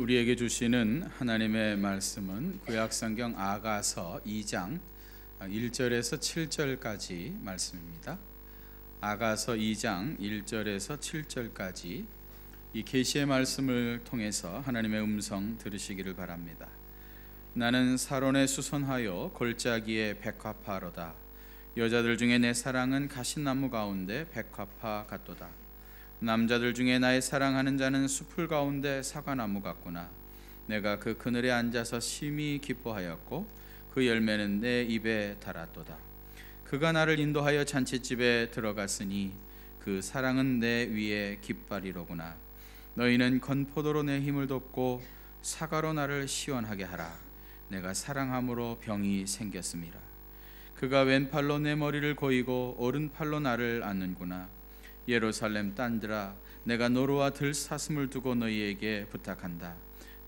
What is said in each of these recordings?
우리에게 주시는 하나님의 말씀은 구약성경 아가서 2장 1절에서 7절까지 말씀입니다. 아가서 2장 1절에서 7절까지 이 계시의 말씀을 통해서 하나님의 음성 들으시기를 바랍니다. 나는 사론에 수선하여 골짜기에 백합화로다. 여자들 중에 내 사랑은 가시나무 가운데 백합화 같도다. 남자들 중에 나의 사랑하는 자는 숲을 가운데 사과나무 같구나. 내가 그 그늘에 앉아서 심히 기뻐하였고 그 열매는 내 입에 달았도다. 그가 나를 인도하여 잔치집에 들어갔으니 그 사랑은 내 위에 깃발이로구나. 너희는 건포도로 내 힘을 돋고 사과로 나를 시원하게 하라. 내가 사랑함으로 병이 생겼음이라. 그가 왼팔로 내 머리를 고이고 오른팔로 나를 안는구나. 예루살렘 딴들아, 내가 노루와 들사슴을 두고 너희에게 부탁한다.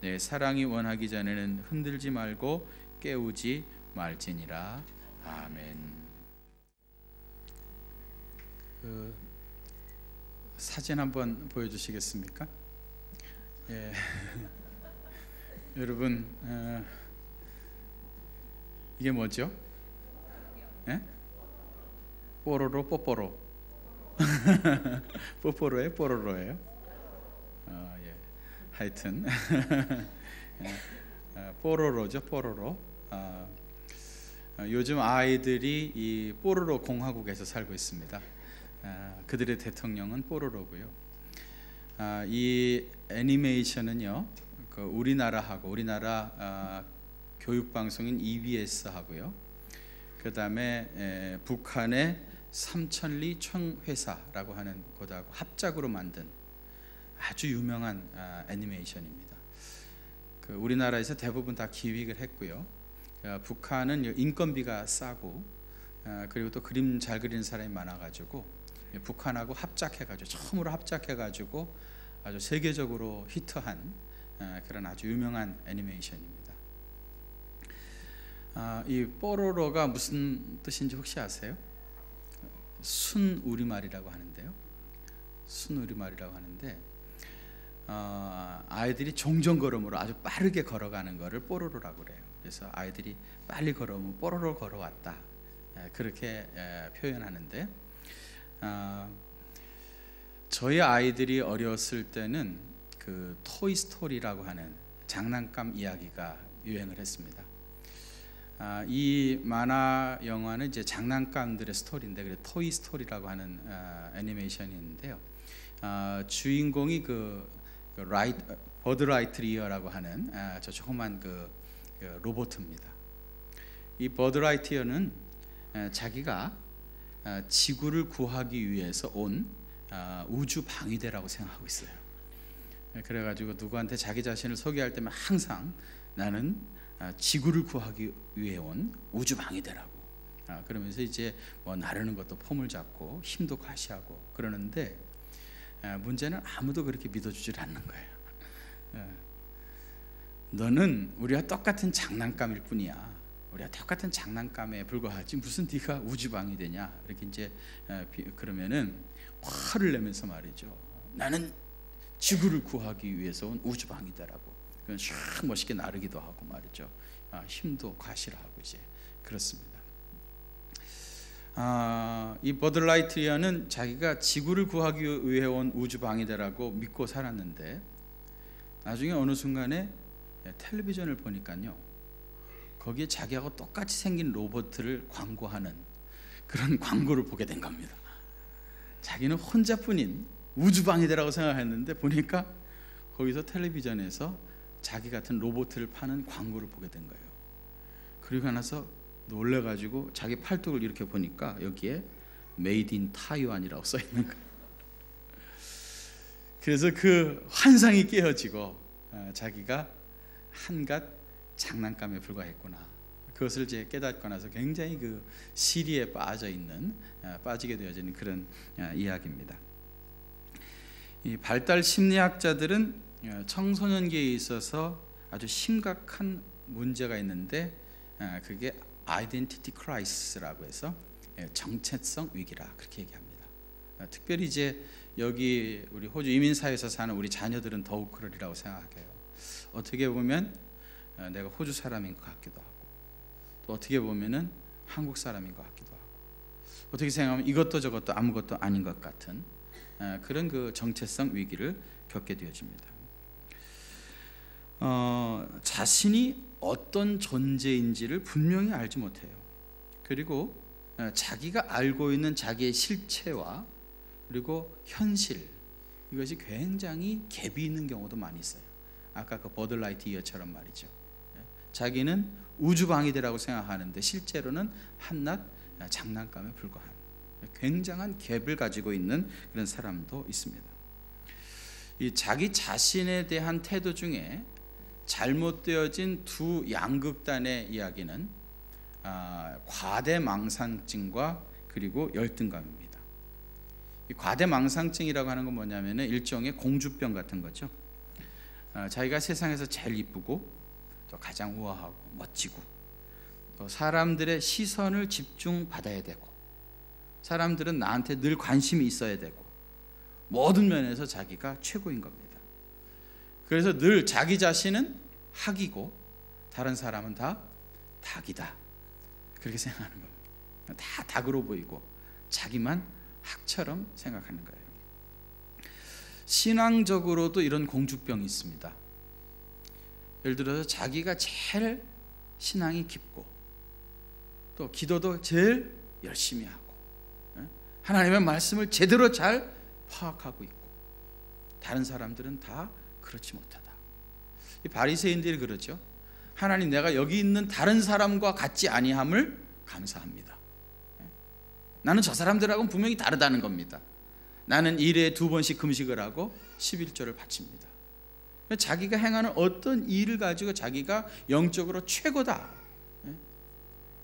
내 사랑이 원하기 전에는 흔들지 말고 깨우지 말지니라. 아멘. 사진 한번 보여주시겠습니까? 예. 여러분, 이게 뭐죠? 예? 뽀로로 뽀뽀로. 뽀뽀로예요? 뽀로로예요? 예. 하여튼 뽀로로죠, 뽀로로. 요즘 아이들이 이 뽀로로 공화국에서 살고 있습니다. 그들의 대통령은 뽀로로고요. 이 애니메이션은요, 그 우리나라 교육방송인 EBS 하고요. 그 다음에 북한의 삼천리 청회사라고 하는 곳하고 합작으로 만든 아주 유명한 애니메이션입니다. 그 우리나라에서 대부분 다 기획을 했고요. 북한은 인건비가 싸고 그리고 또 그림 잘 그리는 사람이 많아가지고 북한하고 합작해가지고 처음으로 합작해가지고 아주 세계적으로 히트한 그런 아주 유명한 애니메이션입니다. 이 뽀로로가 무슨 뜻인지 혹시 아세요? 순 우리말이라고 하는데요. 순 우리말이라고 하는데 아이들이 종종걸음으로 아주 빠르게 걸어가는 것을 뽀로로라고 그래요. 그래서 아이들이 빨리 걸어오면 뽀로로 걸어왔다, 그렇게 표현하는데, 저희 아이들이 어렸을 때는 그 토이 스토리라고 하는 장난감 이야기가 유행을 했습니다. 이 만화 영화는 이제 장난감들의 스토리인데, 그래 토이 스토리라고 하는 애니메이션인데요. 주인공이 버드 라이트이어라고 하는 저 조그만 그 로봇입니다. 이 버드 라이트이어는 자기가 지구를 구하기 위해서 온 우주 방위대라고 생각하고 있어요. 그래가지고 누구한테 자기 자신을 소개할 때면 항상 나는 지구를 구하기 위해 온 우주방위대라고 그러면서 이제 뭐 나르는 것도 폼을 잡고 힘도 과시하고 그러는데, 문제는 아무도 그렇게 믿어주질 않는 거예요. 너는 우리와 똑같은 장난감일 뿐이야. 우리가 똑같은 장난감에 불과하지 무슨 네가 우주방위대냐, 이렇게 이제 그러면은 화를 내면서 말이죠. 나는 지구를 구하기 위해서 온 우주방위대라고. 쫙 멋있게 나르기도 하고 말이죠. 힘도 과시를 하고 이제 그렇습니다. 이 버드 라이트이어는 자기가 지구를 구하기 위해 온 우주 방위대라고 믿고 살았는데, 나중에 어느 순간에 텔레비전을 보니까요, 거기에 자기하고 똑같이 생긴 로봇을 광고하는 그런 광고를 보게 된 겁니다. 자기는 혼자뿐인 우주 방위대라고 생각했는데 보니까 거기서 텔레비전에서 자기 같은 로봇을 파는 광고를 보게 된 거예요. 그리고 나서 놀래가지고 자기 팔뚝을 이렇게 보니까 여기에 메이드 인 타이완이라고 써 있는 거예요. 그래서 그 환상이 깨어지고 자기가 한갓 장난감에 불과했구나, 그것을 이제 깨닫고 나서 굉장히 그 시리에 빠지게 되어지는 그런 이야기입니다. 이 발달 심리학자들은 청소년기에 있어서 아주 심각한 문제가 있는데, 그게 아이덴티티 크라이시스라고 해서 정체성 위기라 그렇게 얘기합니다. 특별히 이제 여기 우리 호주 이민사회에서 사는 우리 자녀들은 더욱 그러리라고 생각해요. 어떻게 보면 내가 호주 사람인 것 같기도 하고, 또 어떻게 보면은 한국 사람인 것 같기도 하고, 어떻게 생각하면 이것도 저것도 아무것도 아닌 것 같은 그런 그 정체성 위기를 겪게 되어집니다. 자신이 어떤 존재인지를 분명히 알지 못해요. 그리고 자기가 알고 있는 자기의 실체와 그리고 현실, 이것이 굉장히 갭이 있는 경우도 많이 있어요. 아까 그 버드 라이트이어처럼 말이죠. 자기는 우주방위대라고 생각하는데 실제로는 한낱 장난감에 불과한 굉장한 갭을 가지고 있는 그런 사람도 있습니다. 이 자기 자신에 대한 태도 중에 잘못되어진 두 양극단의 이야기는 과대망상증과 그리고 열등감입니다. 이 과대망상증이라고 하는 건 뭐냐면 일종의 공주병 같은 거죠. 자기가 세상에서 제일 이쁘고 또 가장 우아하고 멋지고 또 사람들의 시선을 집중받아야 되고 사람들은 나한테 늘 관심이 있어야 되고 모든 면에서 자기가 최고인 겁니다. 그래서 늘 자기 자신은 학이고 다른 사람은 다 닭이다, 그렇게 생각하는 겁니다. 다 닭으로 보이고 자기만 학처럼 생각하는 거예요. 신앙적으로도 이런 공주병이 있습니다. 예를 들어서 자기가 제일 신앙이 깊고 또 기도도 제일 열심히 하고 하나님의 말씀을 제대로 잘 파악하고 있고 다른 사람들은 다 그렇지 못하다. 이 바리새인들이 그러죠. 하나님, 내가 여기 있는 다른 사람과 같지 아니함을 감사합니다. 나는 저 사람들하고는 분명히 다르다는 겁니다. 나는 일에 2번씩 금식을 하고 11조를 바칩니다. 자기가 행하는 어떤 일을 가지고 자기가 영적으로 최고다,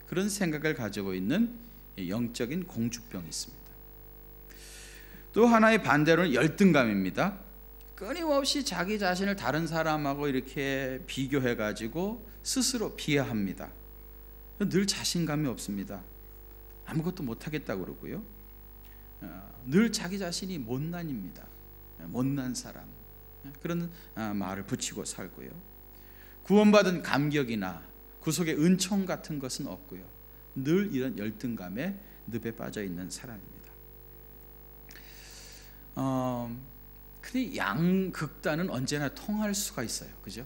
그런 생각을 가지고 있는 영적인 공주병이 있습니다. 또 하나의 반대로는 열등감입니다. 끊임없이 자기 자신을 다른 사람하고 이렇게 비교해 가지고 스스로 비하합니다. 늘 자신감이 없습니다. 아무것도 못하겠다고 그러고요. 늘 자기 자신이 못난입니다. 못난 사람, 그런 말을 붙이고 살고요. 구원받은 감격이나 구속의 은총 같은 것은 없고요. 늘 이런 열등감에 늪에 빠져 있는 사람입니다. 근데 양극단은 언제나 통할 수가 있어요. 그죠?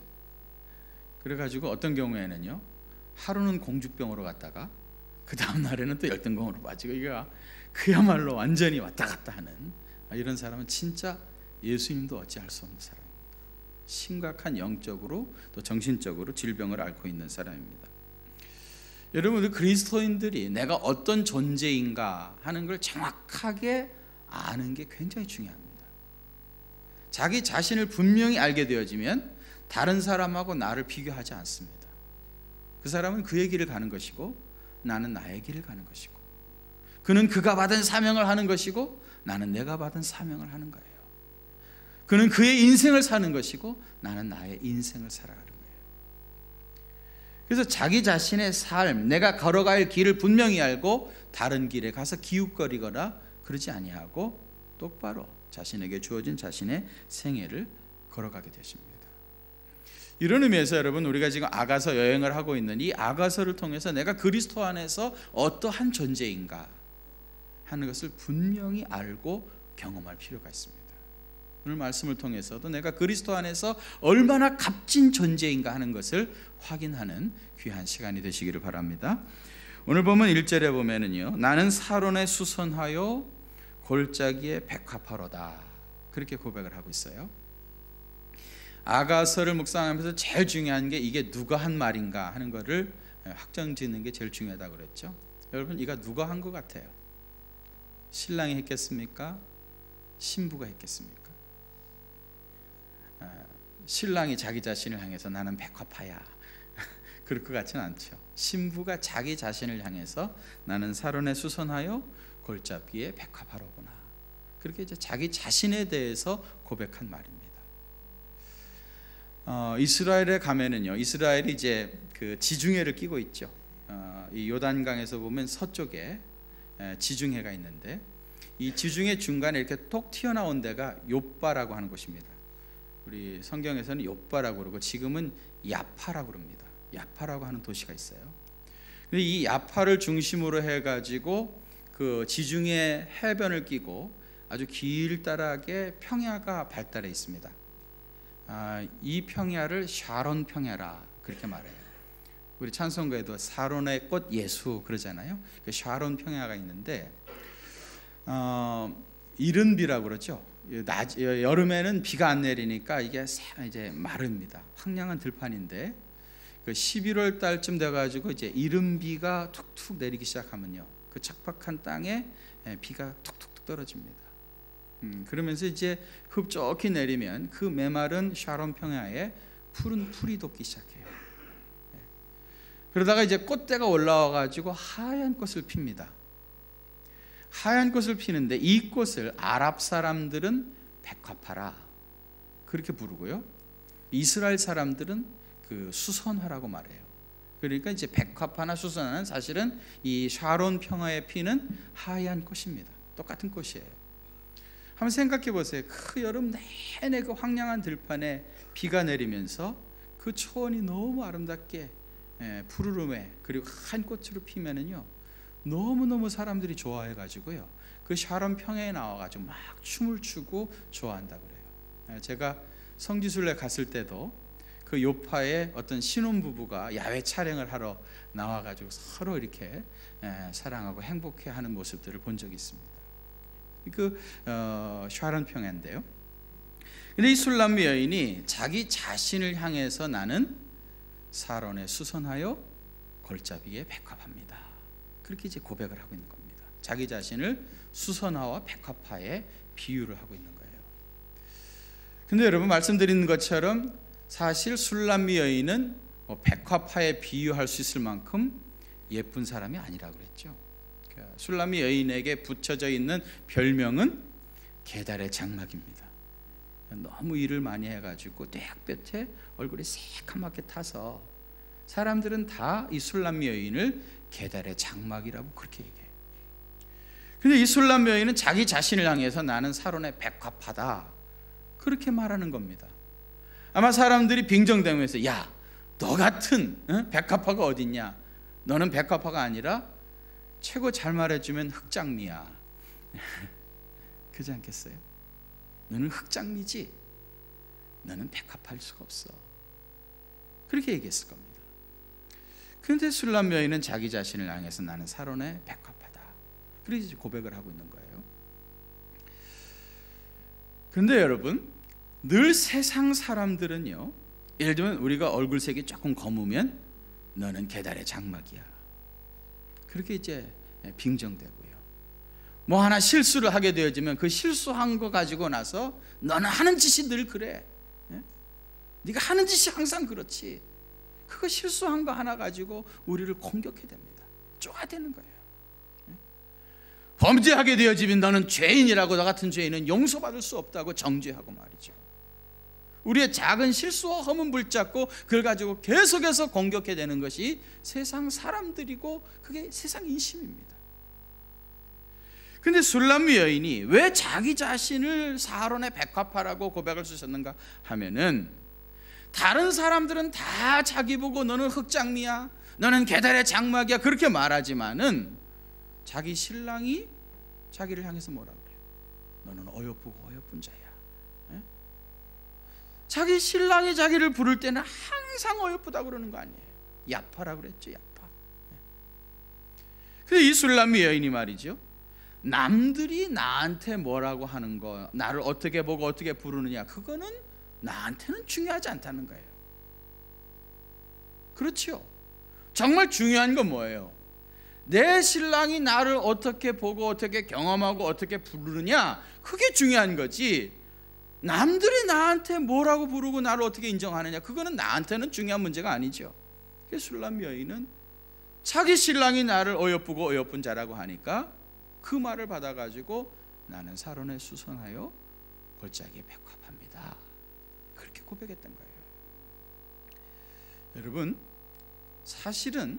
그래가지고 어떤 경우에는요, 하루는 공주병으로 갔다가 그 다음 날에는 또 열등감으로 빠지고, 이거 그야말로 완전히 왔다 갔다 하는 이런 사람은 진짜 예수님도 어찌할 수 없는 사람입니다. 심각한 영적으로 또 정신적으로 질병을 앓고 있는 사람입니다. 여러분, 그리스도인들이 내가 어떤 존재인가 하는 걸 정확하게 아는 게 굉장히 중요합니다. 자기 자신을 분명히 알게 되어지면 다른 사람하고 나를 비교하지 않습니다. 그 사람은 그의 길을 가는 것이고 나는 나의 길을 가는 것이고, 그는 그가 받은 사명을 하는 것이고 나는 내가 받은 사명을 하는 거예요. 그는 그의 인생을 사는 것이고 나는 나의 인생을 살아가는 거예요. 그래서 자기 자신의 삶, 내가 걸어갈 길을 분명히 알고 다른 길에 가서 기웃거리거나 그러지 아니하고 똑바로 자신에게 주어진 자신의 생애를 걸어가게 되십니다. 이런 의미에서 여러분, 우리가 지금 아가서 여행을 하고 있는 이 아가서를 통해서 내가 그리스도 안에서 어떠한 존재인가 하는 것을 분명히 알고 경험할 필요가 있습니다. 오늘 말씀을 통해서도 내가 그리스도 안에서 얼마나 값진 존재인가 하는 것을 확인하는 귀한 시간이 되시기를 바랍니다. 오늘 보면 1절에 보면은요, 나는 사론에 수선하여 골짜기에 백합화로다, 그렇게 고백을 하고 있어요. 아가서를 묵상하면서 제일 중요한 게 이게 누가 한 말인가 하는 것을 확정짓는 게 제일 중요하다고 그랬죠. 여러분, 이거 누가 한 것 같아요? 신랑이 했겠습니까? 신부가 했겠습니까? 신랑이 자기 자신을 향해서 나는 백합화야 그럴 것 같지는 않죠. 신부가 자기 자신을 향해서 나는 사론에 수선하여 골짜기에 백합화로구나, 그렇게 이제 자기 자신에 대해서 고백한 말입니다. 이스라엘에 가면은요, 이스라엘이 이제 그 지중해를 끼고 있죠. 이 요단강에서 보면 서쪽에 지중해가 있는데 이 지중해 중간에 이렇게 톡 튀어나온 데가 욥바라고 하는 곳입니다. 우리 성경에서는 욥바라고 그러고 지금은 야파라고 그럽니다. 야파라고 하는 도시가 있어요. 근데 이 야파를 중심으로 해가지고 그 지중해 해변을 끼고 아주 길다랗게 평야가 발달해 있습니다. 이 평야를 샤론 평야라 그렇게 말해요. 우리 찬송가에도 사론의 꽃 예수 그러잖아요. 그 샤론 평야가 있는데 이른 비라고 그러죠. 여름에는 비가 안 내리니까 이게 이제 마릅니다. 황량한 들판인데 그 11월 달쯤 돼가지고 이제 이른 비가 툭툭 내리기 시작하면요, 그 척박한 땅에 비가 툭툭 떨어집니다. 그러면서 이제 흡족히 내리면 그 메마른 샤론 평야에 푸른 풀이 돋기 시작해요. 그러다가 이제 꽃대가 올라와가지고 하얀 꽃을 핍니다. 하얀 꽃을 피는데 이 꽃을 아랍 사람들은 백화파라 그렇게 부르고요, 이스라엘 사람들은 그 수선화라고 말해요. 그러니까 이제 백화파나 수선화는 사실은 이 샤론 평화에 피는 하얀 꽃입니다. 똑같은 꽃이에요. 한번 생각해 보세요. 그 여름 내내 그 황량한 들판에 비가 내리면서 그 초원이 너무 아름답게 푸르름에 그리고 한 꽃으로 피면은요, 너무너무 사람들이 좋아해 가지고요, 그 샤론 평야에 나와 가지고 막 춤을 추고 좋아한다 그래요. 제가 성지순례 갔을 때도 그 요파에 어떤 신혼부부가 야외 촬영을 하러 나와 가지고 서로 이렇게 사랑하고 행복해하는 모습들을 본 적이 있습니다. 그 샤론 평야인데요. 근데 이 술람미 여인이 자기 자신을 향해서 나는 사론에 수선하여 골짜기에 백합합니다. 그렇게 이제 고백을 하고 있는 겁니다. 자기 자신을 수선화와 백합화에 비유를 하고 있는 거예요. 근데 여러분, 말씀드린 것처럼 사실 술람미 여인은 백합화에 비유할 수 있을 만큼 예쁜 사람이 아니라고 그랬죠. 술람미 여인에게 붙여져 있는 별명은 계달의 장막입니다. 너무 일을 많이 해가지고 떼약볕에 얼굴이 새카맣게 타서 사람들은 다 이 술람미 여인을 계달의 장막이라고 그렇게 얘기해요. 근데 이 술람미 여인은 자기 자신을 향해서 나는 사론의 백합화다 그렇게 말하는 겁니다. 아마 사람들이 빙정대면서 야, 너 같은 백합화가 어딨냐, 너는 백합화가 아니라 최고 잘 말해주면 흑장미야 그러지 않겠어요? 너는 흑장미지, 너는 백합화일 수가 없어 그렇게 얘기했을 겁니다. 그런데 술람미 여인은 자기 자신을 향해서 나는 사론의 백합화다 그렇게 고백을 하고 있는 거예요. 그런데 여러분, 늘 세상 사람들은요, 예를 들면 우리가 얼굴색이 조금 검으면 너는 계달의 장막이야 그렇게 이제 빙정되고요, 뭐 하나 실수를 하게 되어지면 그 실수한 거 가지고 나서 너는 하는 짓이 늘 그래, 네가 하는 짓이 항상 그렇지, 그거 실수한 거 하나 가지고 우리를 공격해 됩니다. 쪼아대는 거예요. 범죄하게 되어지면 너는 죄인이라고, 너 같은 죄인은 용서받을 수 없다고 정죄하고 말이죠. 우리의 작은 실수와 허문 붙잡고 그걸 가지고 계속해서 공격해 되는 것이 세상 사람들이고 그게 세상 인심입니다. 그런데 술람미 여인이 왜 자기 자신을 사론의 백합화라고 고백을 쓰셨는가 하면은, 다른 사람들은 다 자기 보고 너는 흑장미야, 너는 계달의 장막이야 그렇게 말하지만은 자기 신랑이 자기를 향해서 뭐라 그래요? 너는 어여쁘고 어여쁜 자야. 자기 신랑이 자기를 부를 때는 항상 어여쁘다 그러는 거 아니에요. 야파라 그랬죠, 야파. 근데 이 술람미 여인이 말이죠, 남들이 나한테 뭐라고 하는 거, 나를 어떻게 보고 어떻게 부르느냐, 그거는 나한테는 중요하지 않다는 거예요. 그렇죠? 정말 중요한 건 뭐예요? 내 신랑이 나를 어떻게 보고 어떻게 경험하고 어떻게 부르느냐, 그게 중요한 거지, 남들이 나한테 뭐라고 부르고 나를 어떻게 인정하느냐, 그거는 나한테는 중요한 문제가 아니죠. 술람미 여인은 자기 신랑이 나를 어여쁘고 어여쁜 자라고 하니까 그 말을 받아가지고 나는 사론에 수선하여 골짜기에 백합합니다 그렇게 고백했던 거예요. 여러분, 사실은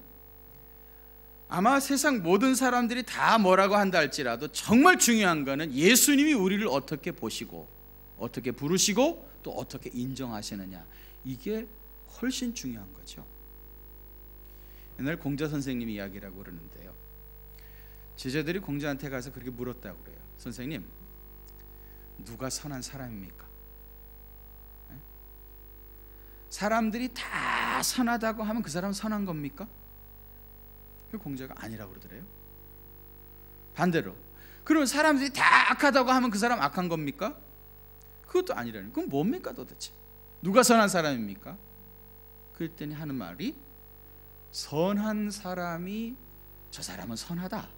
아마 세상 모든 사람들이 다 뭐라고 한다 할지라도 정말 중요한 거는 예수님이 우리를 어떻게 보시고 어떻게 부르시고 또 어떻게 인정하시느냐, 이게 훨씬 중요한 거죠. 옛날 공자 선생님이 이야기라고 그러는데요, 제자들이 공자한테 가서 그렇게 물었다고 그래요. 선생님, 누가 선한 사람입니까? 사람들이 다 선하다고 하면 그 사람은 선한 겁니까? 공자가 아니라고 그러더래요. 반대로, 그럼 사람들이 다 악하다고 하면 그 사람 악한 겁니까? 그것도 아니라는. 그럼 뭡니까 도대체? 누가 선한 사람입니까? 그랬더니 하는 말이, 선한 사람이 저 사람은 선하다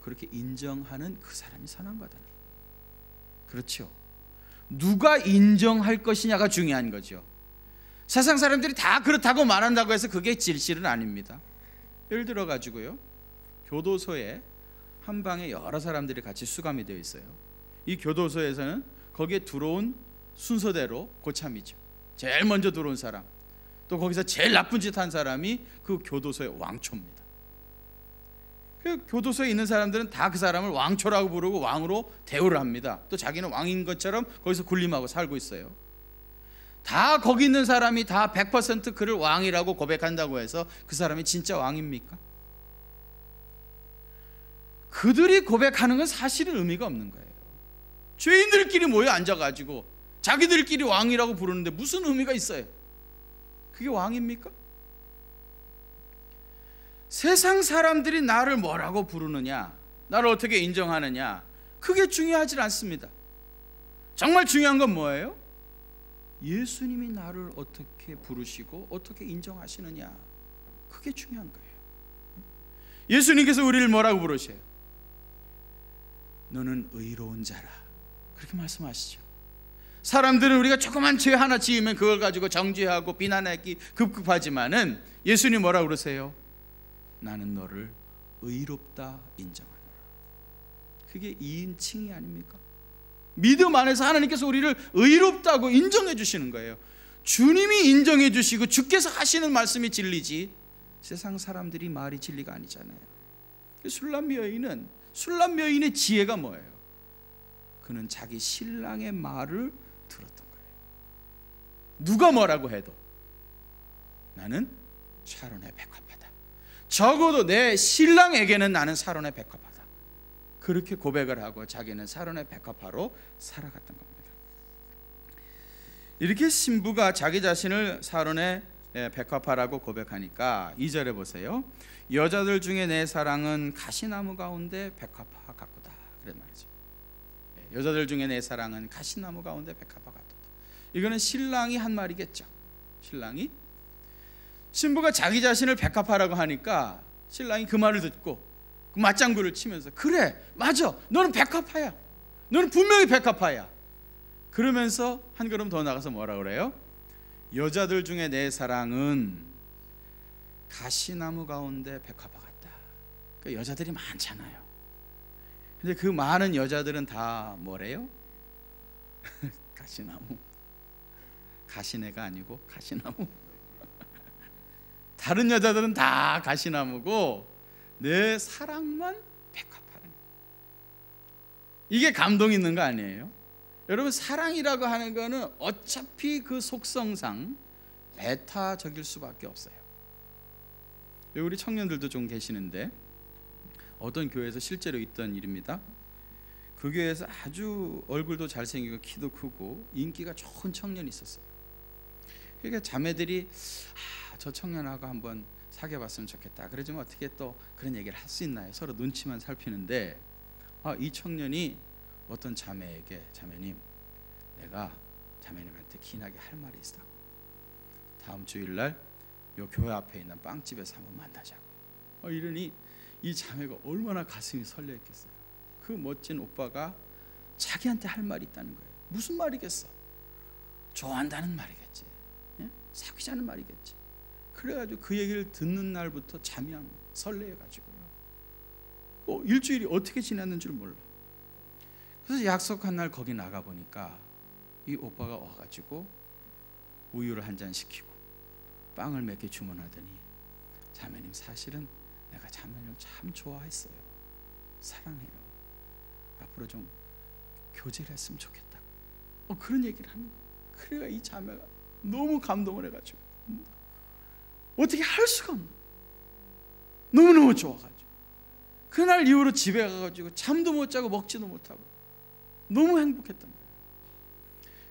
그렇게 인정하는 그 사람이 선한 거다. 그렇죠. 누가 인정할 것이냐가 중요한 거죠. 세상 사람들이 다 그렇다고 말한다고 해서 그게 진실은 아닙니다. 예를 들어 가지고요, 교도소에 한 방에 여러 사람들이 같이 수감이 되어 있어요. 이 교도소에서는 거기에 들어온 순서대로 고참이죠. 제일 먼저 들어온 사람, 또 거기서 제일 나쁜 짓 한 사람이 그 교도소의 왕초입니다. 그 교도소에 있는 사람들은 다 그 사람을 왕초라고 부르고 왕으로 대우를 합니다. 또 자기는 왕인 것처럼 거기서 군림하고 살고 있어요. 다 거기 있는 사람이 다 100% 그를 왕이라고 고백한다고 해서 그 사람이 진짜 왕입니까? 그들이 고백하는 건 사실은 의미가 없는 거예요. 죄인들끼리 모여 앉아가지고 자기들끼리 왕이라고 부르는데 무슨 의미가 있어요? 그게 왕입니까? 세상 사람들이 나를 뭐라고 부르느냐, 나를 어떻게 인정하느냐, 그게 중요하지 않습니다. 정말 중요한 건 뭐예요? 예수님이 나를 어떻게 부르시고 어떻게 인정하시느냐, 그게 중요한 거예요. 예수님께서 우리를 뭐라고 부르셔요? 너는 의로운 자라, 그렇게 말씀하시죠. 사람들은 우리가 조그만 죄 하나 지으면 그걸 가지고 정죄하고 비난하기 급급하지만은 예수님 뭐라고 그러세요? 나는 너를 의롭다 인정하노라. 그게 이인칭이 아닙니까? 믿음 안에서 하나님께서 우리를 의롭다고 인정해 주시는 거예요. 주님이 인정해 주시고 주께서 하시는 말씀이 진리지 세상 사람들이 말이 진리가 아니잖아요. 술람 여인의 지혜가 뭐예요? 그는 자기 신랑의 말을 들었던 거예요. 누가 뭐라고 해도 나는 샤론에 백합하다. 적어도 내 신랑에게는 나는 사론의 백합하다. 그렇게 고백을 하고 자기는 사론의 백합화로 살아갔던 겁니다. 이렇게 신부가 자기 자신을 사론의 백합화라고 고백하니까 2절에 보세요. 여자들 중에 내 사랑은 가시나무 가운데 백합화 같구다, 그런 말이죠. 여자들 중에 내 사랑은 가시나무 가운데 백합화 같구다. 이거는 신랑이 한 말이겠죠. 신부가 자기 자신을 백합화라고 하니까 신랑이 그 말을 듣고 그 맞장구를 치면서, 그래 맞아, 너는 백합화야, 너는 분명히 백합화야. 그러면서 한 걸음 더 나가서 뭐라 그래요? 여자들 중에 내 사랑은 가시나무 가운데 백합화 같다. 그러니까 여자들이 많잖아요. 근데 그 많은 여자들은 다 뭐래요? 가시나무, 가시네가 아니고 가시나무. 다른 여자들은 다 가시나무고 내 사랑만 백합화라는, 이게 감동 있는 거 아니에요? 여러분, 사랑이라고 하는 거는 어차피 그 속성상 배타적일 수밖에 없어요. 우리 청년들도 좀 계시는데 어떤 교회에서 실제로 있던 일입니다. 그 교회에서 아주 얼굴도 잘생기고 키도 크고 인기가 좋은 청년이 있었어요. 그러니까 자매들이 저 청년하고 한번 사귀어봤으면 좋겠다. 그러지만 어떻게 또 그런 얘기를 할 수 있나요? 서로 눈치만 살피는데 이 청년이 어떤 자매에게, 자매님, 내가 자매님한테 긴하게 할 말이 있어. 다음 주일날 요 교회 앞에 있는 빵집에서 한번 만나자고. 이러니 이 자매가 얼마나 가슴이 설레 있겠어요. 그 멋진 오빠가 자기한테 할 말이 있다는 거예요. 무슨 말이겠어? 좋아한다는 말이겠지, 사귀자는 말이겠지. 그래가지고 그 얘기를 듣는 날부터 잠이 안 설레가지고요. 일주일이 어떻게 지났는지를 몰라. 그래서 약속한 날 거기 나가 보니까 이 오빠가 와가지고 우유를 한 잔 시키고 빵을 몇 개 주문하더니, 자매님 사실은 내가 자매님을 참 좋아했어요. 사랑해요. 앞으로 좀 교제를 했으면 좋겠다고. 그런 얘기를 하는 거예요. 그래가 이 자매가 너무 감동을 해가지고 어떻게 할 수가 없는, 너무너무 좋아가지고 그날 이후로 집에 가가지고 잠도 못 자고 먹지도 못하고 너무 행복했던 거예요.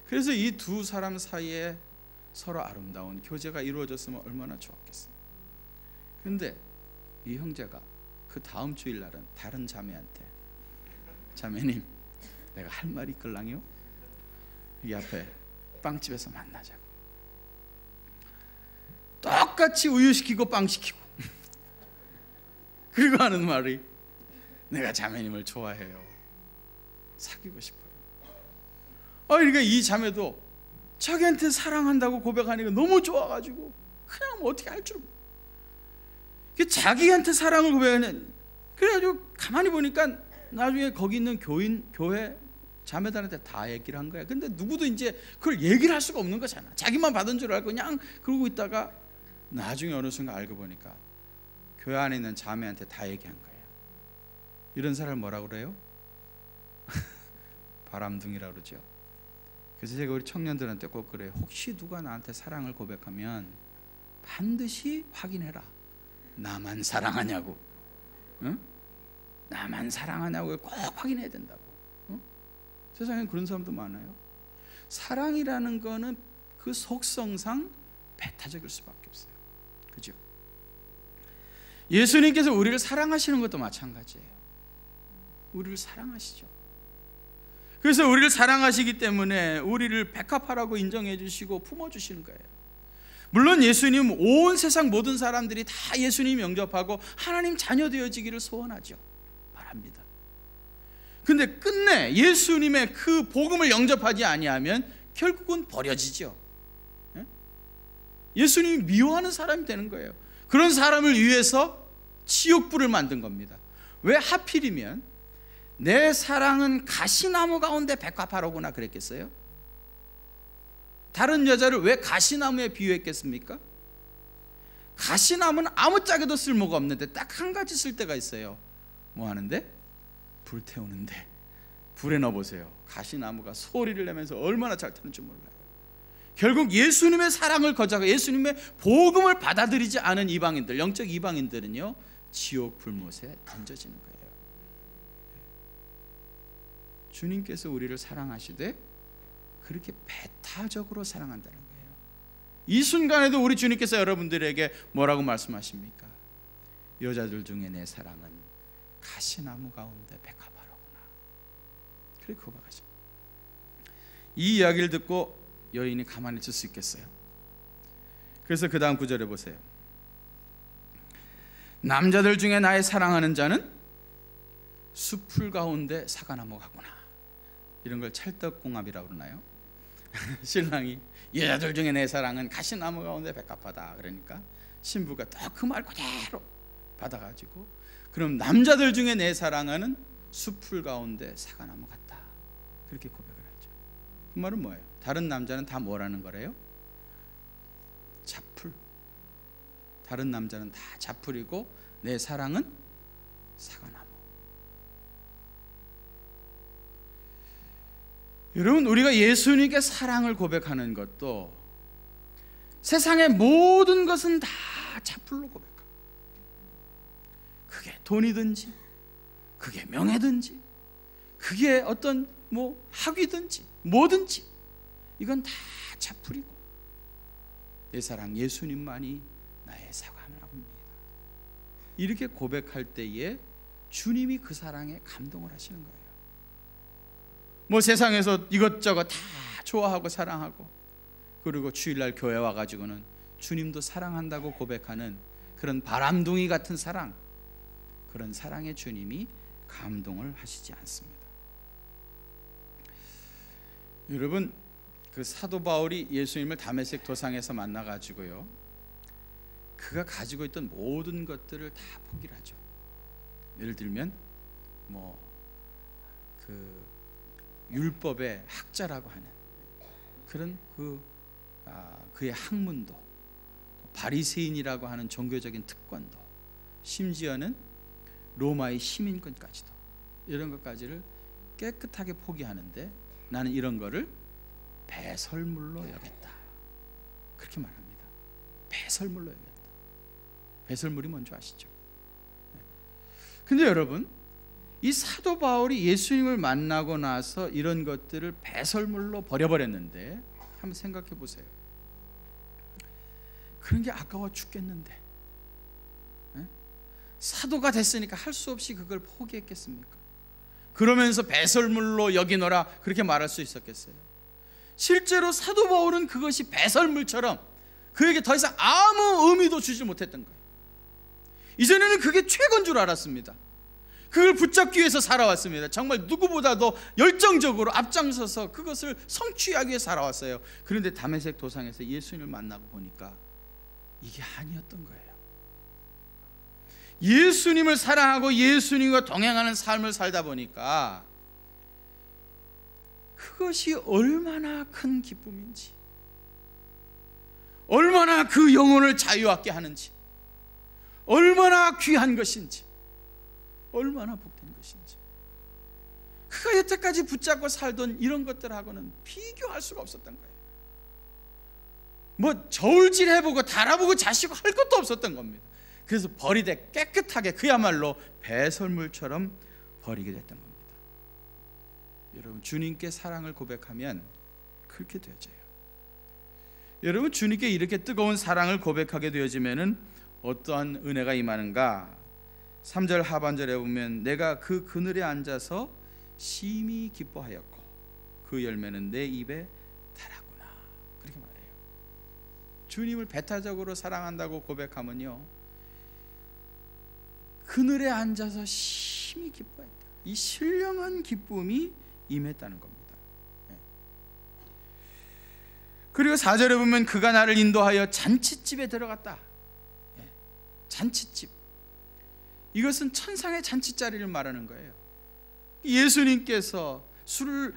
그래서 이 두 사람 사이에 서로 아름다운 교제가 이루어졌으면 얼마나 좋았겠어요. 근데 이 형제가 그 다음 주일날은 다른 자매한테, 자매님 내가 할 말이 있걸랑요, 여기 앞에 빵집에서 만나자고. 똑같이 우유 시키고 빵 시키고 그리고 하는 말이, 내가 자매님을 좋아해요, 사귀고 싶어요. 그러니까 이 자매도 자기한테 사랑한다고 고백하니까 너무 좋아가지고 그냥 뭐 어떻게 할 줄 모르고, 자기한테 사랑을 고백하는. 그래가지고 가만히 보니까 나중에 거기 있는 교회 자매들한테 다 얘기를 한 거야. 근데 누구도 이제 그걸 얘기를 할 수가 없는 거잖아. 자기만 받은 줄 알고 그냥 그러고 있다가 나중에 어느 순간 알고 보니까 교회 안에 있는 자매한테 다 얘기한 거예요. 이런 사람을 뭐라고 그래요? 바람둥이라고 그러죠. 그래서 제가 우리 청년들한테 꼭 그래요. 혹시 누가 나한테 사랑을 고백하면 반드시 확인해라. 나만 사랑하냐고. 응? 나만 사랑하냐고 꼭 확인해야 된다고. 응? 세상에 그런 사람도 많아요. 사랑이라는 거는 그 속성상 배타적일 수밖에 없어요. 그죠? 예수님께서 우리를 사랑하시는 것도 마찬가지예요. 우리를 사랑하시죠. 그래서 우리를 사랑하시기 때문에 우리를 백합화라고 인정해 주시고 품어주시는 거예요. 물론 예수님 온 세상 모든 사람들이 다 예수님 영접하고 하나님 자녀 되어지기를 소원하죠. 바랍니다. 근데 끝내 예수님의 그 복음을 영접하지 아니하면 결국은 버려지죠. 예수님이 미워하는 사람이 되는 거예요. 그런 사람을 위해서 지옥불을 만든 겁니다. 왜 하필이면 내 사랑은 가시나무 가운데 백합화로구나 그랬겠어요? 다른 여자를 왜 가시나무에 비유했겠습니까? 가시나무는 아무짝에도 쓸모가 없는데 딱 한 가지 쓸 데가 있어요. 뭐 하는데? 불 태우는데. 불에 넣어보세요. 가시나무가 소리를 내면서 얼마나 잘 타는 줄 몰라요. 결국 예수님의 사랑을 거절하고 예수님의 복음을 받아들이지 않은 이방인들, 영적 이방인들은요, 지옥 불못에 던져지는 거예요. 주님께서 우리를 사랑하시되 그렇게 배타적으로 사랑한다는 거예요. 이 순간에도 우리 주님께서 여러분들에게 뭐라고 말씀하십니까? 여자들 중에 내 사랑은 가시나무 가운데 백합화로구나. 그렇게 고백하십니다. 이 이야기를 듣고 여인이 가만히 있을 수 있겠어요? 그래서 그 다음 구절에 보세요. 남자들 중에 나의 사랑하는 자는 숲풀 가운데 사과나무 같구나. 이런 걸 찰떡궁합이라고 그러나요? 신랑이 여자들 중에 내 사랑은 가시나무 가운데 백합화다. 그러니까 신부가 딱 그 말 그대로 받아가지고, 그럼 남자들 중에 내 사랑은 숲풀 가운데 사과나무 같다. 그렇게 고백을 하죠. 그 말은 뭐예요? 다른 남자는 다 뭐라는 거래요? 잡풀. 다른 남자는 다 잡풀이고 내 사랑은 사과나무. 여러분, 우리가 예수님께 사랑을 고백하는 것도 세상의 모든 것은 다 잡풀로 고백합니다. 그게 돈이든지, 그게 명예든지, 그게 어떤 학위든지, 뭐든지 이건 다 잡풀이고 내 사랑 예수님만이 나의 사과나무입니다. 이렇게 고백할 때에 주님이 그 사랑에 감동을 하시는 거예요. 세상에서 이것저것 다 좋아하고 사랑하고, 그리고 주일날 교회 와가지고는 주님도 사랑한다고 고백하는 그런 바람둥이 같은 사랑, 그런 사랑에 주님이 감동을 하시지 않습니다. 여러분, 그 사도 바울이 예수님을 다메섹 도상에서 만나가지고요, 그가 가지고 있던 모든 것들을 다 포기를 하죠. 예를 들면 그 율법의 학자라고 하는 그런 그의 학문도, 바리새인이라고 하는 종교적인 특권도, 심지어는 로마의 시민권까지도, 이런 것까지를 깨끗하게 포기하는데 나는 이런 거를 배설물로 여겼다. 그렇게 말합니다. 배설물로 여겼다. 배설물이 뭔지 아시죠? 근데 여러분, 이 사도 바울이 예수님을 만나고 나서 이런 것들을 배설물로 버려버렸는데, 한번 생각해 보세요. 그런 게 아까워 죽겠는데, 사도가 됐으니까 할 수 없이 그걸 포기했겠습니까? 그러면서 배설물로 여기노라 그렇게 말할 수 있었겠어요? 실제로 사도 바울은 그것이 배설물처럼 그에게 더 이상 아무 의미도 주지 못했던 거예요. 이전에는 그게 최고인 줄 알았습니다. 그걸 붙잡기 위해서 살아왔습니다. 정말 누구보다도 열정적으로 앞장서서 그것을 성취하기 위해 살아왔어요. 그런데 다메섹 도상에서 예수님을 만나고 보니까 이게 아니었던 거예요. 예수님을 사랑하고 예수님과 동행하는 삶을 살다 보니까 그것이 얼마나 큰 기쁨인지, 얼마나 그 영혼을 자유하게 하는지, 얼마나 귀한 것인지, 얼마나 복된 것인지, 그가 여태까지 붙잡고 살던 이런 것들하고는 비교할 수가 없었던 거예요. 뭐 저울질 해보고 달아보고 자시고 할 것도 없었던 겁니다. 그래서 버리되 깨끗하게 그야말로 배설물처럼 버리게 됐던 겁니다. 여러분, 주님께 사랑을 고백하면 그렇게 되어져요. 여러분, 주님께 이렇게 뜨거운 사랑을 고백하게 되어지면은 어떠한 은혜가 임하는가? 3절 하반절에 보면 내가 그 그늘에 앉아서 심히 기뻐하였고 그 열매는 내 입에 달았구나, 그렇게 말해요. 주님을 배타적으로 사랑한다고 고백하면요, 그늘에 앉아서 심히 기뻐했다. 이 신령한 기쁨이 임했다는 겁니다. 그리고 4절에 보면 그가 나를 인도하여 잔치집에 들어갔다. 잔치집, 이것은 천상의 잔치자리를 말하는 거예요. 예수님께서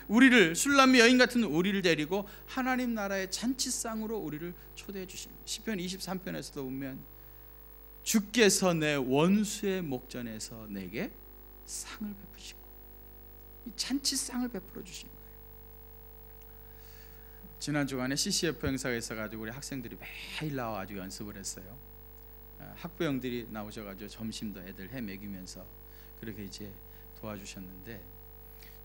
우리를, 술람미 여인 같은 우리를 데리고 하나님 나라의 잔치상으로 우리를 초대해 주시는 거예요. 시편 23편에서도 보면 주께서 내 원수의 목전에서 내게 상을 베푸시고, 이 잔치상을 베풀어 주신 거예요. 지난 주간에 CCF 행사가 있어가지고 우리 학생들이 매일 나와가지고 연습을 했어요. 학부형들이 나오셔가지고 점심도 애들 해 먹이면서 그렇게 이제 도와주셨는데,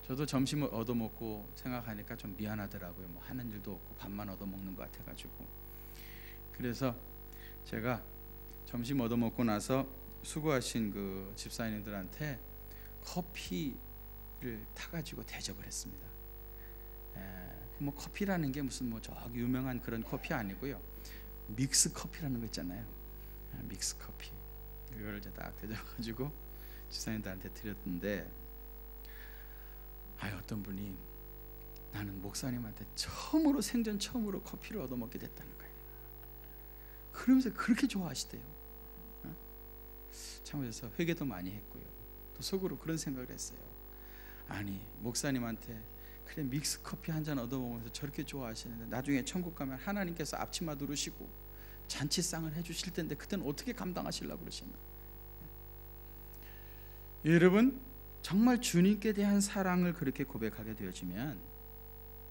저도 점심을 얻어먹고 생각하니까 좀 미안하더라고요. 뭐 하는 일도 없고 밥만 얻어먹는 것 같아가지고. 그래서 제가 점심 얻어먹고 나서 수고하신 그 집사님들한테 커피를 타가지고 대접을 했습니다. 뭐 커피라는 게 무슨 뭐 저기 유명한 그런 커피 아니고요, 믹스 커피라는 거 있잖아요. 믹스 커피, 이거를 이제 딱 대접해가지고 집사님들한테 드렸는데, 어떤 분이 나는 목사님한테 생전 처음으로 커피를 얻어먹게 됐다는 거예요. 그러면서 그렇게 좋아하시대요. 참, 그래서 회개도 많이 했고요, 또 속으로 그런 생각을 했어요. 아니, 목사님한테 그래 믹스 커피 한 잔 얻어먹으면서 저렇게 좋아하시는데 나중에 천국 가면 하나님께서 앞치마 두르시고 잔치상을 해주실 텐데 그때는 어떻게 감당하시려고 그러시나. 여러분, 정말 주님께 대한 사랑을 그렇게 고백하게 되어지면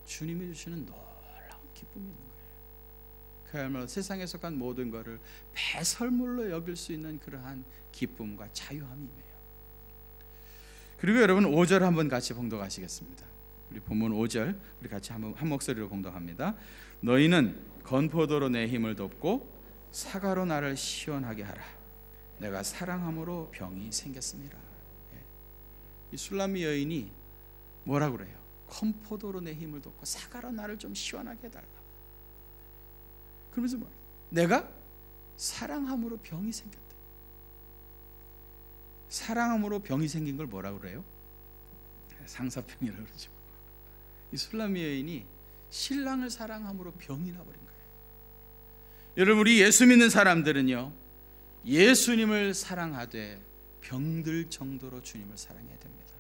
주님이 주시는 놀라운 기쁨이 있는 거예요. 그야말로 세상에 속한 모든 것을 배설물로 여길 수 있는 그러한 기쁨과 자유함이 임해요. 그리고 여러분, 5절 한번 같이 봉독하시겠습니다. 우리 본문 5절 우리 같이 한 목소리로 봉독합니다. 너희는 건포도로 내 힘을 돕고 사과로 나를 시원하게 하라. 내가 사랑함으로 병이 생겼습니다. 이 술람미 여인이 뭐라고 그래요? 건포도로 내 힘을 돕고 사과로 나를 좀 시원하게 해달라. 그러면서 뭐, 내가 사랑함으로 병이 생겼다. 사랑함으로 병이 생긴 걸 뭐라고 그래요? 상사병이라고 그러죠. 이 술람미 여인이 신랑을 사랑함으로 병이 나버린 거예요. 여러분, 우리 예수 믿는 사람들은요, 예수님을 사랑하되 병들 정도로 주님을 사랑해야 됩니다.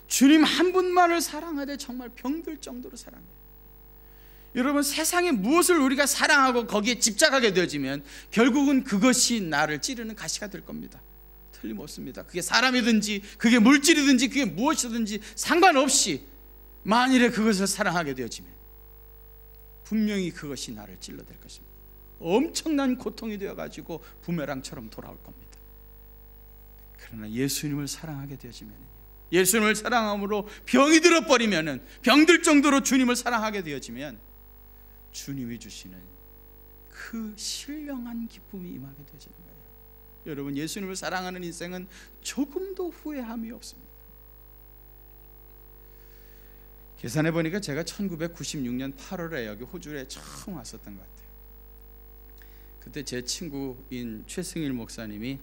주님 한 분만을 사랑하되 정말 병들 정도로 사랑해요. 여러분, 세상에 무엇을 우리가 사랑하고 거기에 집착하게 되어지면 결국은 그것이 나를 찌르는 가시가 될 겁니다. 틀림없습니다. 그게 사람이든지 그게 물질이든지 그게 무엇이든지 상관없이 만일에 그것을 사랑하게 되어지면 분명히 그것이 나를 찔러댈 것입니다. 엄청난 고통이 되어가지고 부메랑처럼 돌아올 겁니다. 그러나 예수님을 사랑하게 되어지면요, 예수님을 사랑함으로 병이 들어버리면은, 병들 정도로 주님을 사랑하게 되어지면 주님이 주시는 그 신령한 기쁨이 임하게 되어지는 거예요. 여러분, 예수님을 사랑하는 인생은 조금도 후회함이 없습니다. 계산해 보니까 제가 1996년 8월에 여기 호주에 처음 왔었던 것 같아요. 그때 제 친구인 최승일 목사님이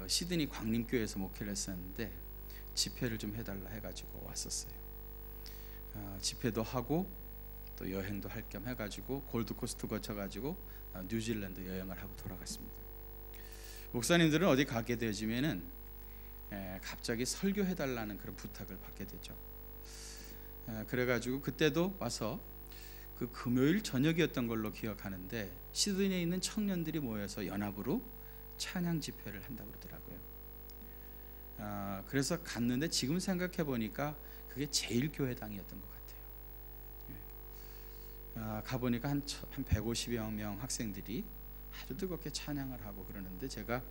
시드니 광림교회에서 목회를 했었는데 집회를 좀 해달라 해가지고 왔었어요. 집회도 하고 또 여행도 할 겸 해가지고 골드코스트 거쳐가지고 뉴질랜드 여행을 하고 돌아갔습니다. 목사님들은 어디 가게 되어지면은 갑자기 설교해달라는 그런 부탁을 받게 되죠. 그래가지고 그때도 와서 그 금요일 저녁이었던 걸로 기억하는데 시드니에 있는 청년들이 모여서 연합으로 찬양 집회를 한다고 그러더라고요. 그래서 갔는데 지금 생각해 보니까 그게 제일교회당이었던 것 같아요. 가보니까 한 150여 명 학생들이 아주 뜨겁게 찬양을 하고 그러는데 제가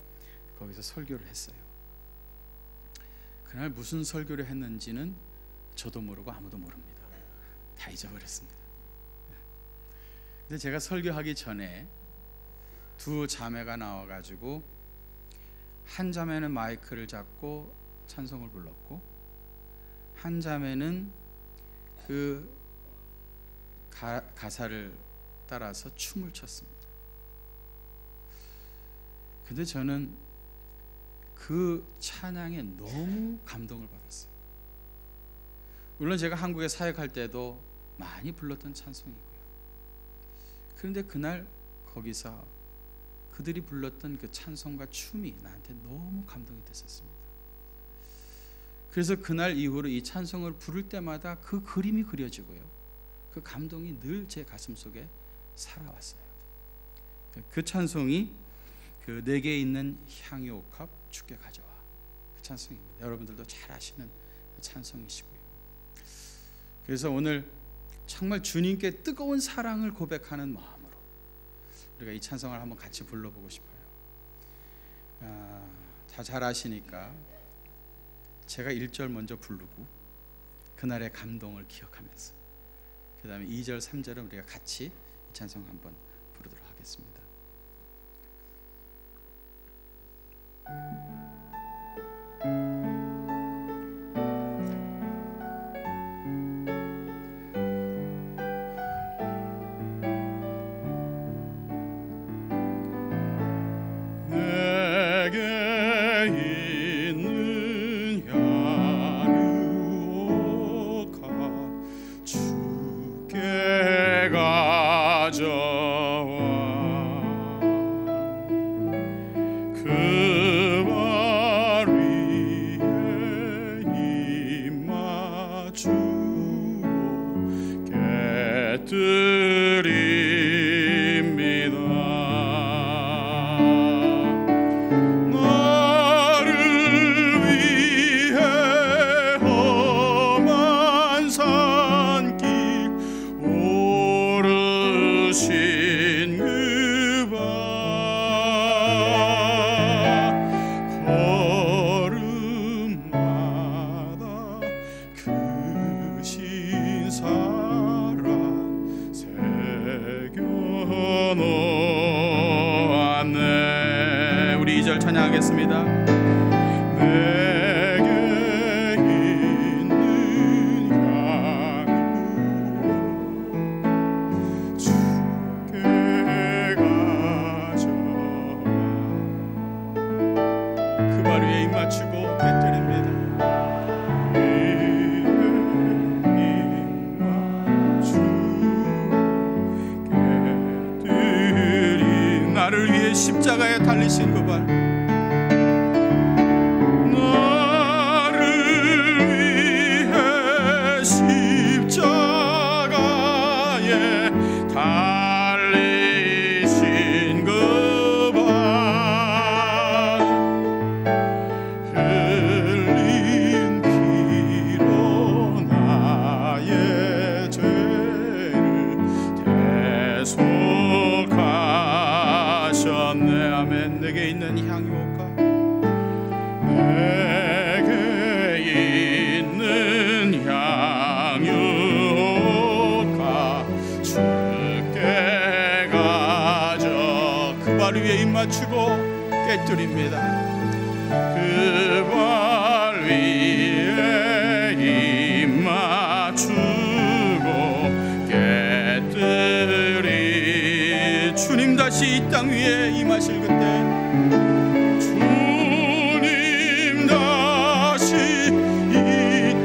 거기서 설교를 했어요. 그날 무슨 설교를 했는지는 저도 모르고 아무도 모릅니다. 다 잊어버렸습니다. 근데 제가 설교하기 전에 두 자매가 나와가지고 한 자매는 마이크를 잡고 찬송을 불렀고 한 자매는 그 가사를 따라서 춤을 췄습니다. 근데 저는 그 찬양에 너무 감동을 받았어요. 물론 제가 한국에 사역할 때도 많이 불렀던 찬송이고요. 그런데 그날 거기서 그들이 불렀던 그 찬송과 춤이 나한테 너무 감동이 됐었습니다. 그래서 그날 이후로 이 찬송을 부를 때마다 그 그림이 그려지고요, 그 감동이 늘 제 가슴 속에 살아왔어요. 그 찬송이 그 내게 있는 향유옥합 주께 가져와, 그 찬송입니다. 여러분들도 잘 아시는 찬송이시고요. 그래서 오늘 정말 주님께 뜨거운 사랑을 고백하는 마음으로 우리가 이 찬송을 한번 같이 불러보고 싶어요. 다 잘 아시니까 제가 1절 먼저 부르고 그날의 감동을 기억하면서 그 다음에 2절, 3절은 우리가 같이 이 찬송 한번 부르도록 하겠습니다. 찬양하겠습니다. 내게 있는 향유 주께 가져와 그 발 위에 입 맞추고 깨뜨립니다. 나를 위해 십자가에 달리신 그 발, 흘린 피로 아멘. 내게 있는 향유가, 내게 있는 향유가 주께 가져 그 발 위에 입 맞추고 깨뜨립니다. 그 발 위에 입 맞추고 깨뜨리 주님 다시 이 땅 위에 임하실 그때, 주님 다시 이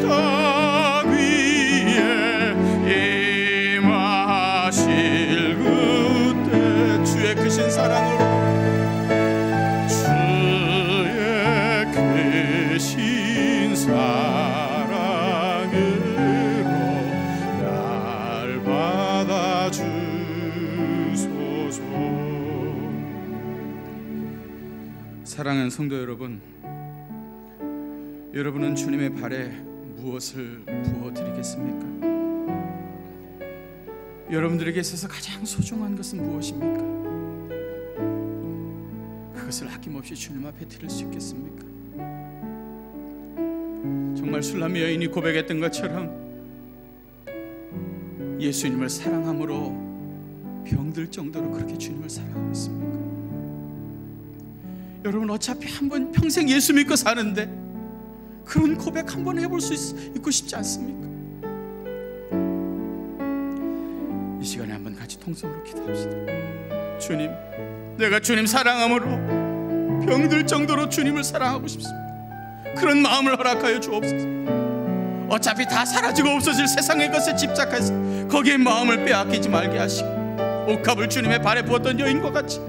땅 위에 임하실 그때 주의 크신 사랑으로, 주의 크신 사랑으로 날 받아주소서. 사랑하는 성도 여러분, 여러분은 주님의 발에 무엇을 부어드리겠습니까? 여러분들에게 있어서 가장 소중한 것은 무엇입니까? 그것을 아낌없이 주님 앞에 드릴 수 있겠습니까? 정말 술람미 여인이 고백했던 것처럼 예수님을 사랑함으로 병들 정도로 그렇게 주님을 사랑하고 있습니까? 여러분, 어차피 한번 평생 예수 믿고 사는데 그런 고백 한번 해볼 수 있고 싶지 않습니까? 이 시간에 한번 같이 통성으로 기도합시다. 주님, 내가 주님 사랑함으로 병들 정도로 주님을 사랑하고 싶습니다. 그런 마음을 허락하여 주옵소서. 어차피 다 사라지고 없어질 세상의 것에 집착해서 거기에 마음을 빼앗기지 말게 하시고, 옥합을 주님의 발에 부었던 여인과 같이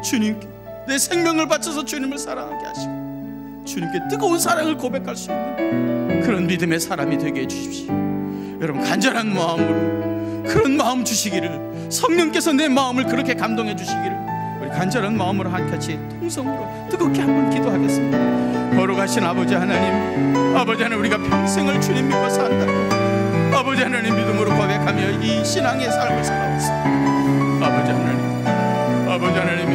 주님께 내 생명을 바쳐서 주님을 사랑하게 하시고 주님께 뜨거운 사랑을 고백할 수 있는 그런 믿음의 사람이 되게 해주십시오. 여러분, 간절한 마음으로 그런 마음 주시기를, 성령께서 내 마음을 그렇게 감동해 주시기를 우리 간절한 마음으로 같이 통성으로 뜨겁게 한번 기도하겠습니다. 거룩하신 아버지 하나님, 아버지 하나님, 우리가 평생을 주님 믿고 산다고 아버지 하나님 믿음으로 고백하며 이 신앙의 삶을 살아오고 있습니다. 아버지 하나님, 아버지 하나님,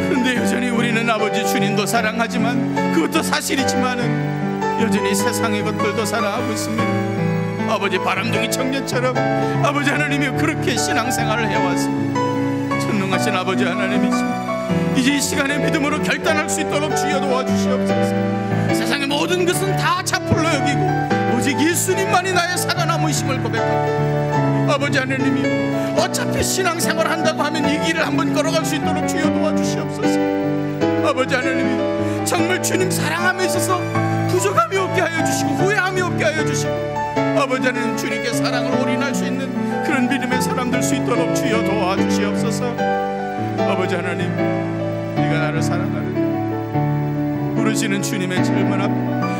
그런데 여전히 우리는 아버지 주님도 사랑하지만 그것도 사실이지만은 여전히 세상의 것들도 사랑하고 있습니다. 아버지, 바람둥이 청년처럼 아버지 하나님이 그렇게 신앙생활을 해왔습니다. 전능하신 아버지 하나님이십니다. 이제 이 시간에 믿음으로 결단할 수 있도록 주여 도와주시옵소서. 세상의 모든 것은 다 자풀로 여기고 오직 예수님만이 나의 살아남으심을 고백하고, 아버지 하나님이 어차피 신앙생활 한다고 하면 이 길을 한번 걸어갈 수 있도록 주여 도와주시옵소서. 아버지 하나님이 정말 주님 사랑함에 있어서 부족함이 없게 하여 주시고 후회함이 없게 하여 주시고, 아버지 하나님 주님께 사랑을 올인할 수 있는 그런 믿음의 사람 될 수 있도록 주여 도와주시옵소서. 아버지 하나님, 네가 나를 사랑하는 부르시는 주님의 질문 앞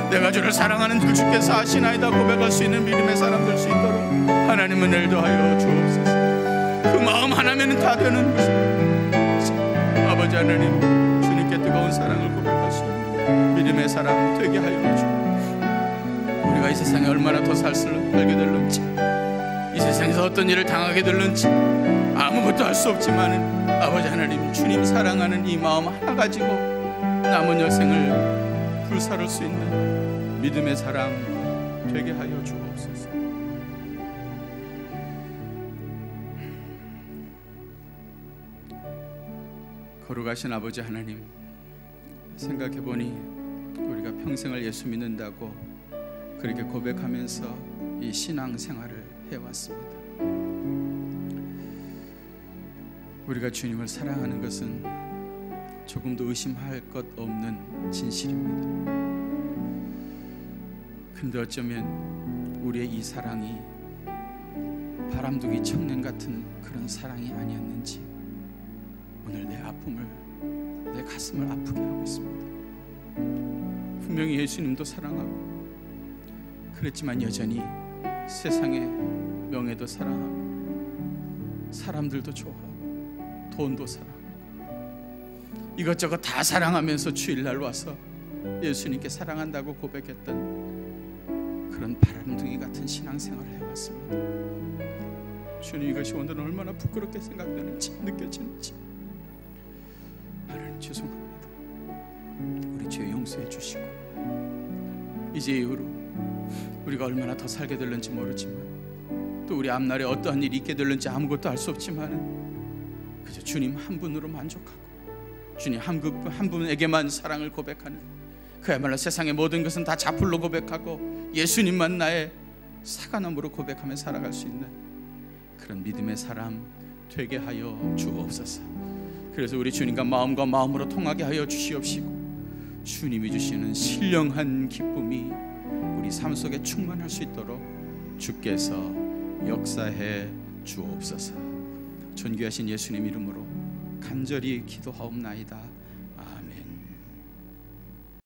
내가 주를 사랑하는 그 주께서 아시나이다 고백할 수 있는 믿음의 사람 될 수 있도록 하나님은 은혜를 더하여 주옵소서. 그 마음 하나면은 다 되는 것입니다. 아버지 하나님, 주님께 뜨거운 사랑을 고백할 수 있는 믿음의 사람 되게 하여 주옵소서. 우리가 이 세상에 얼마나 더 살게 될는지, 이 세상에서 어떤 일을 당하게 될는지 아무것도 할 수 없지만은 아버지 하나님, 주님 사랑하는 이 마음 하나 가지고 남은 여생을 불사를 수 있는 믿음의 사람 되게 하여 주옵소서. 거룩하신 아버지 하나님, 생각해보니 우리가 평생을 예수 믿는다고 그렇게 고백하면서 이 신앙생활을 해왔습니다. 우리가 주님을 사랑하는 것은 조금도 의심할 것 없는 진실입니다. 근데 어쩌면 우리의 이 사랑이 바람둥이 청년 같은 그런 사랑이 아니었는지 오늘 내 아픔을, 내 가슴을 아프게 하고 있습니다. 분명히 예수님도 사랑하고 그랬지만 여전히 세상의 명예도 사랑하고 사람들도 좋아하고 돈도 사랑하고 이것저것 다 사랑하면서 주일날 와서 예수님께 사랑한다고 고백했던 그런 바람둥이 같은 신앙생활을 해왔습니다. 주님, 이것이 오늘은 얼마나 부끄럽게 생각되는지 느껴지는지 하나님 죄송합니다. 우리 죄 용서해 주시고 이제 이후로 우리가 얼마나 더 살게 될는지 모르지만 또 우리 앞날에 어떠한 일이 있게 될는지 아무것도 알 수 없지만 그저 주님 한 분으로 만족하고 주님 한 분에게만 사랑을 고백하는, 그야말로 세상의 모든 것은 다 자풀로 고백하고 예수님만 나의 사과나무로 고백하며 살아갈 수 있는 그런 믿음의 사람 되게 하여 주옵소서. 그래서 우리 주님과 마음과 마음으로 통하게 하여 주시옵시고 주님이 주시는 신령한 기쁨이 우리 삶 속에 충만할 수 있도록 주께서 역사해 주옵소서. 존귀하신 예수님 이름으로 간절히 기도하옵나이다.